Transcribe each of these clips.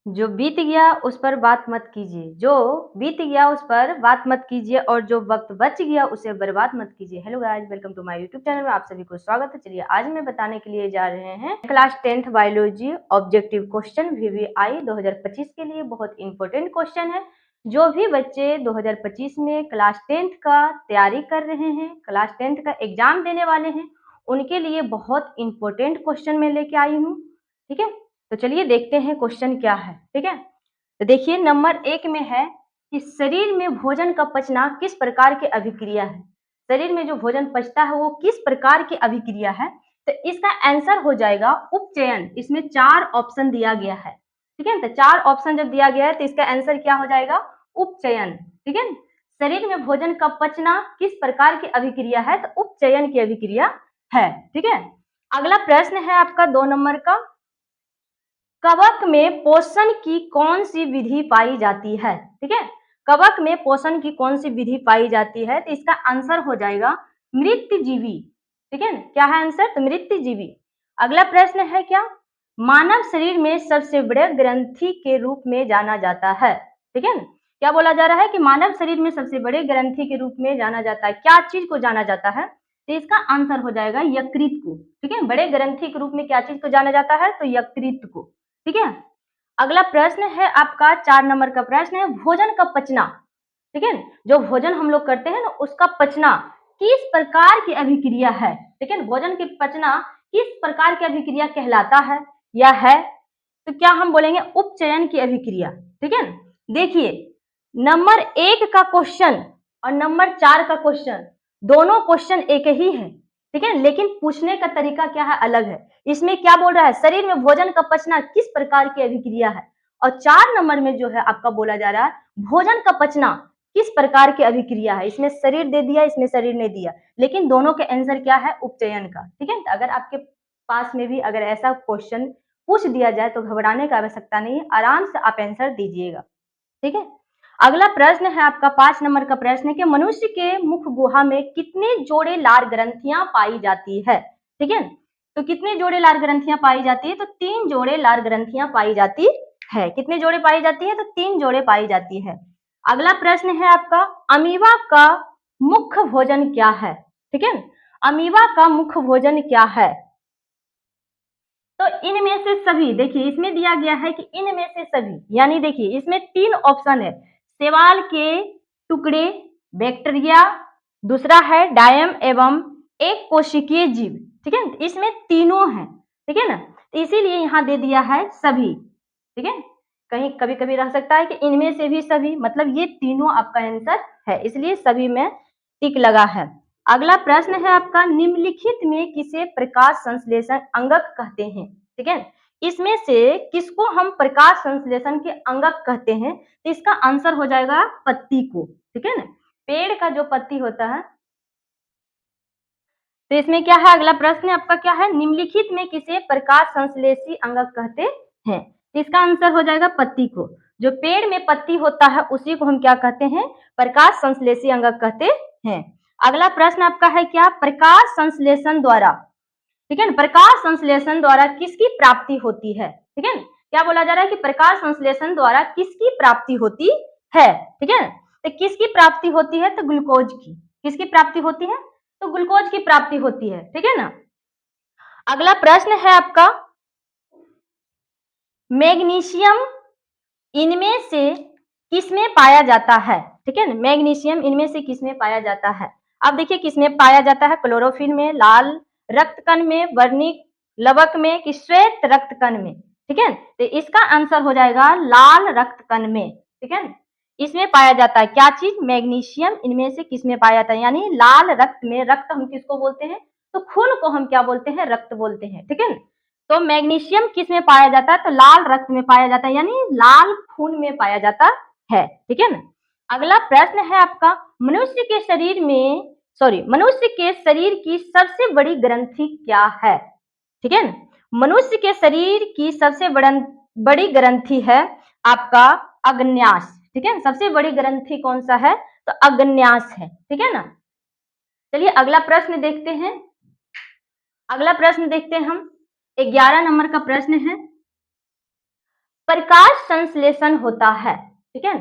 जो बीत गया उस पर बात मत कीजिए, जो बीत गया उस पर बात मत कीजिए और जो वक़्त बच गया उसे बर्बाद मत कीजिए। Hello guys, welcome to my YouTube channel में आप सभी को स्वागत है। चलिए आज मैं बताने के लिए जा रहे हैं class 10th biology objective question VVI 2025 के लिए बहुत इंपॉर्टेंट क्वेश्चन है। जो भी बच्चे 2025 में क्लास 10th का तैयारी कर रहे हैं, क्लास 10th का एग्जाम देने वाले हैं, उनके लिए बहुत इंपॉर्टेंट क्वेश्चन मैं लेके आई हूँ। ठीक है, तो चलिए देखते हैं क्वेश्चन क्या है। ठीक है, तो देखिए नंबर 1 में है कि शरीर में भोजन का पचना किस प्रकार की अभिक्रिया है। शरीर में जो भोजन पचता है वो किस प्रकार की अभिक्रिया है। तो इसका आंसर हो जाएगा उपचयन। इसमें 4 ऑप्शन दिया गया है। ठीक है, तो 4 ऑप्शन जब दिया गया है तो इसका आंसर क्या हो जाएगा, उपचयन। ठीक है, शरीर में भोजन का पचना किस प्रकार की अभिक्रिया है, तो उपचयन की अभिक्रिया है। ठीक है, अगला प्रश्न है आपका 2 नंबर का, कवक में पोषण की कौन सी विधि पाई जाती है। ठीक है, कवक में पोषण की कौन सी विधि पाई जाती है, तो इसका आंसर हो जाएगा मृतजीवी। ठीक है, क्या है आंसर, तो मृतजीवी। अगला प्रश्न है क्या, मानव शरीर में सबसे बड़े ग्रंथि के रूप में जाना जाता है। ठीक है, क्या बोला जा रहा है कि मानव शरीर में सबसे बड़े ग्रंथि के रूप में जाना जाता है, क्या चीज को जाना जाता है, तो इसका आंसर हो जाएगा यकृत को। ठीक है, बड़े ग्रंथि के रूप में क्या चीज को जाना जाता है, तो यकृत को। ठीक है, अगला प्रश्न है आपका 4 नंबर का प्रश्न है, भोजन का पचना। ठीक है, जो भोजन हम लोग करते हैं ना उसका पचना किस प्रकार की अभिक्रिया है। ठीक है, भोजन के पचना किस प्रकार की अभिक्रिया कहलाता है या है, तो क्या हम बोलेंगे उपचयन की अभिक्रिया। ठीक है, देखिए नंबर 1 का क्वेश्चन और नंबर 4 का क्वेश्चन, दोनों क्वेश्चन एक ही है। ठीक है, लेकिन पूछने का तरीका क्या है, अलग है। इसमें क्या बोल रहा है, शरीर में भोजन का पचना किस प्रकार की अभिक्रिया है, और 4 नंबर में जो है आपका बोला जा रहा है भोजन का पचना किस प्रकार की अभिक्रिया है। इसमें शरीर दे दिया, इसमें शरीर नहीं दिया, लेकिन दोनों के आंसर क्या है, उपचयन का। ठीक है, अगर आपके पास में भी अगर ऐसा क्वेश्चन पूछ दिया जाए तो घबराने की आवश्यकता नहीं है, आराम से आप आंसर दीजिएगा। ठीक है, अगला प्रश्न है आपका 5 नंबर का प्रश्न है कि मनुष्य के मुख गुहा में कितने जोड़े लार ग्रंथियां पाई जाती है। ठीक है, तो कितने जोड़े लार ग्रंथियां पाई जाती है, तो 3 जोड़े लार ग्रंथियां पाई जाती है। कितने जोड़े पाई जाती है, तो 3 जोड़े पाई जाती है। अगला प्रश्न है आपका, अमीबा का मुख्य भोजन क्या है। ठीक है, अमीबा का मुख्य भोजन क्या है, तो इनमें से सभी, देखिए इसमें दिया गया है कि इनमें से सभी, यानी देखिए इसमें 3 ऑप्शन है, शैवाल के टुकड़े, बैक्टीरिया, दूसरा है डायम एवं एक कोशिकीय जीव। ठीक है, इसमें तीनों है। ठीक है ना, तो इसीलिए यहाँ दे दिया है सभी। ठीक है, कहीं कभी कभी रह सकता है कि इनमें से भी सभी, मतलब ये तीनों आपका आंसर है, इसलिए सभी में टिक लगा है। अगला प्रश्न है आपका, निम्नलिखित में किसे प्रकाश संश्लेषण अंगक कहते हैं। ठीक है, इसमें से किसको हम प्रकाश संश्लेषण के अंगक कहते हैं, तो इसका आंसर हो जाएगा पत्ती को। ठीक है ना, पेड़ का जो पत्ती होता है, तो इसमें क्या है, अगला प्रश्न आपका क्या है, निम्नलिखित में किसे प्रकाश संश्लेषी अंगक कहते हैं, तो इसका आंसर हो जाएगा पत्ती को। जो पेड़ में पत्ती होता है उसी को हम क्या कहते हैं, प्रकाश संश्लेषी अंगक कहते हैं। अगला प्रश्न आपका है क्या, प्रकाश संश्लेषण द्वारा, ठीक है ना, प्रकाश संश्लेषण द्वारा किसकी प्राप्ति होती है। ठीक है, क्या बोला जा रहा है कि प्रकाश संश्लेषण द्वारा किसकी प्राप्ति होती है। ठीक है, तो किसकी प्राप्ति होती है, तो ग्लूकोज की। किसकी प्राप्ति होती है, तो ग्लूकोज की प्राप्ति होती है। ठीक है ना, अगला प्रश्न है आपका, मैग्नीशियम इनमें से किसमें पाया जाता है। ठीक है ना, मैग्नीशियम इनमें से किसमें पाया जाता है। अब देखिए किसमें पाया जाता है, क्लोरोफिल में, लाल रक्त कण में, वर्णिक लवक में, कि श्वेत रक्त कण में। ठीक है, तो इसका आंसर हो जाएगा लाल रक्त कण में। ठीक है, इसमें पाया जाता है क्या चीज, मैग्नीशियम इनमें से किसमें पाया जाता है, यानी लाल रक्त में। रक्त हम किसको बोलते हैं, तो खून को हम क्या बोलते हैं, रक्त बोलते हैं। ठीक है, तो मैग्नीशियम किस में पाया जाता है, तो लाल रक्त में पाया जाता है, यानी लाल खून में पाया जाता है। ठीक है ना, अगला प्रश्न है आपका, मनुष्य के शरीर में, मनुष्य के शरीर की सबसे बड़ी ग्रंथि क्या है। ठीक है ना, मनुष्य के शरीर की सबसे बड़ी ग्रंथि है आपका अग्न्यास। ठीक है, सबसे बड़ी ग्रंथि कौन सा है, तो अग्न्यास है। ठीक है ना, चलिए अगला प्रश्न देखते हैं। अगला प्रश्न देखते हैं हम, 11 नंबर का प्रश्न है, प्रकाश संश्लेषण होता है, ठीक है।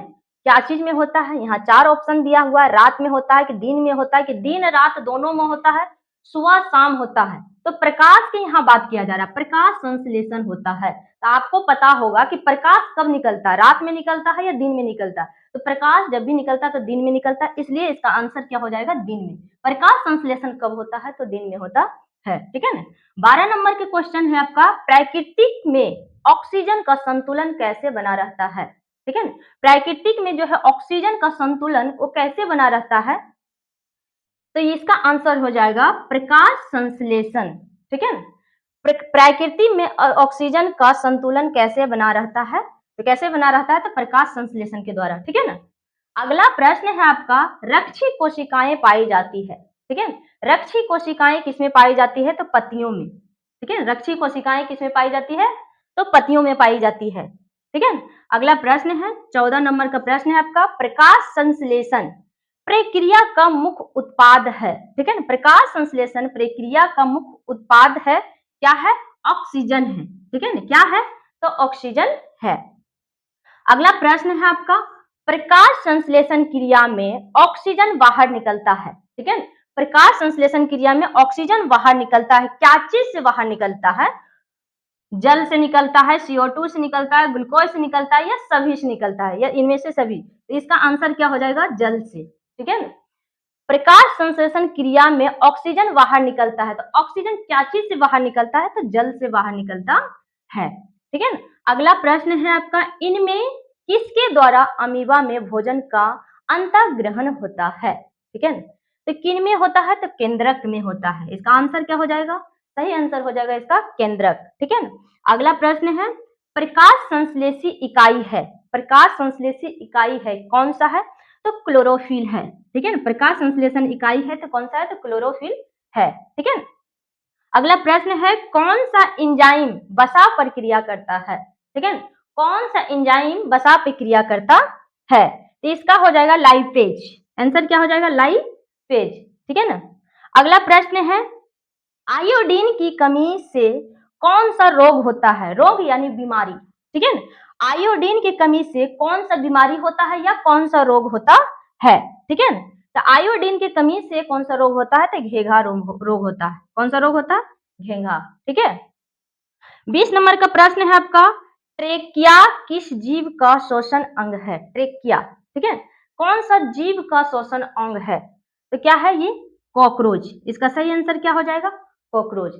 क्या चीज में होता है, यहाँ 4 ऑप्शन दिया हुआ है, रात में होता है कि दिन में होता है कि दिन रात दोनों में होता है, सुबह शाम होता है। तो प्रकाश की यहाँ बात किया जा रहा है, प्रकाश संश्लेषण होता है। तो आपको पता होगा कि प्रकाश कब निकलता है, रात में निकलता है या दिन में निकलता है। तो प्रकाश जब भी निकलता है तो दिन में निकलता है, इसलिए इसका आंसर क्या हो जाएगा, दिन में। प्रकाश संश्लेषण कब होता है, तो दिन में होता है, ठीक है ना। 12 नंबर के क्वेश्चन है आपका, प्राकृतिक में ऑक्सीजन का संतुलन कैसे बना रहता है, ठीक है। प्राकृतिक में जो है ऑक्सीजन का संतुलन वो कैसे बना रहता है, तो इसका आंसर हो जाएगा प्रकाश संश्लेषण, ठीक है। प्रकृति में ऑक्सीजन का संतुलन कैसे बना रहता है, तो कैसे बना रहता है, तो प्रकाश संश्लेषण के द्वारा, ठीक है ना। अगला प्रश्न है आपका, रक्षी कोशिकाएं पाई जाती है, ठीक है। रक्षी कोशिकाएं किसमें पाई जाती है, तो पत्तियों में, ठीक है। रक्षी कोशिकाएं किसमें पाई जाती है, तो पत्तियों में पाई जाती है, ठीक है। अगला प्रश्न है 14 नंबर का प्रश्न है आपका, प्रकाश संश्लेषण प्रक्रिया का मुख्य उत्पाद है, ठीक है ना। प्रकाश संश्लेषण प्रक्रिया का मुख्य उत्पाद है, क्या है, ऑक्सीजन है, ठीक है ना। क्या है, तो ऑक्सीजन है। अगला प्रश्न है आपका, प्रकाश संश्लेषण क्रिया में ऑक्सीजन बाहर निकलता है, ठीक है। प्रकाश संश्लेषण क्रिया में ऑक्सीजन बाहर निकलता है, क्या चीज से बाहर निकलता है, जल से निकलता है, CO2 से निकलता है, ग्लूकोज से निकलता है, या सभी से निकलता है, या इनमें से सभी। तो इसका आंसर क्या हो जाएगा, जल से, ठीक है ना। प्रकाश संश्लेषण क्रिया में ऑक्सीजन बाहर निकलता है, तो ऑक्सीजन क्या चीज से बाहर निकलता है, तो जल से बाहर निकलता है, ठीक है ना। अगला प्रश्न है आपका, इनमें किसके द्वारा अमीबा में भोजन का अंतःग्रहण होता है, ठीक है ना। तो किन में होता है, तो केंद्रक में होता है। इसका आंसर क्या हो जाएगा, सही आंसर हो जाएगा इसका केंद्रक, ठीक है ना। अगला प्रश्न है, प्रकाश संश्लेषी इकाई है, प्रकाश संश्लेषी इकाई है, कौन सा है, तो क्लोरोफिल है, ठीक है ना। प्रकाश संश्लेषण इकाई है तो कौन सा है, तो क्लोरोफिल है, ठीक है। अगला प्रश्न है, कौन सा एंजाइम बसा पर क्रिया करता है, ठीक है। कौन सा एंजाइम बसा पर क्रिया करता है, तो इसका हो जाएगा लाइपेज। आंसर क्या हो जाएगा, लाइपेज, ठीक है ना। अगला प्रश्न है, आयोडीन की कमी से कौन सा रोग होता है, रोग यानी बीमारी, ठीक है ना। आयोडीन की कमी से कौन सा बीमारी होता है या कौन सा रोग होता है, ठीक है ना। तो आयोडीन की कमी से कौन सा रोग होता है, तो घेंघा रोग होता है। कौन सा रोग होता है, घेंघा, ठीक है। 20 नंबर का प्रश्न है आपका, ट्रेकिया किस जीव का श्वसन अंग है, ट्रेकिया, ठीक है। कौन सा जीव का श्वसन अंग है, तो क्या है ये, कॉकरोच। इसका सही आंसर क्या हो जाएगा, कॉकरोच।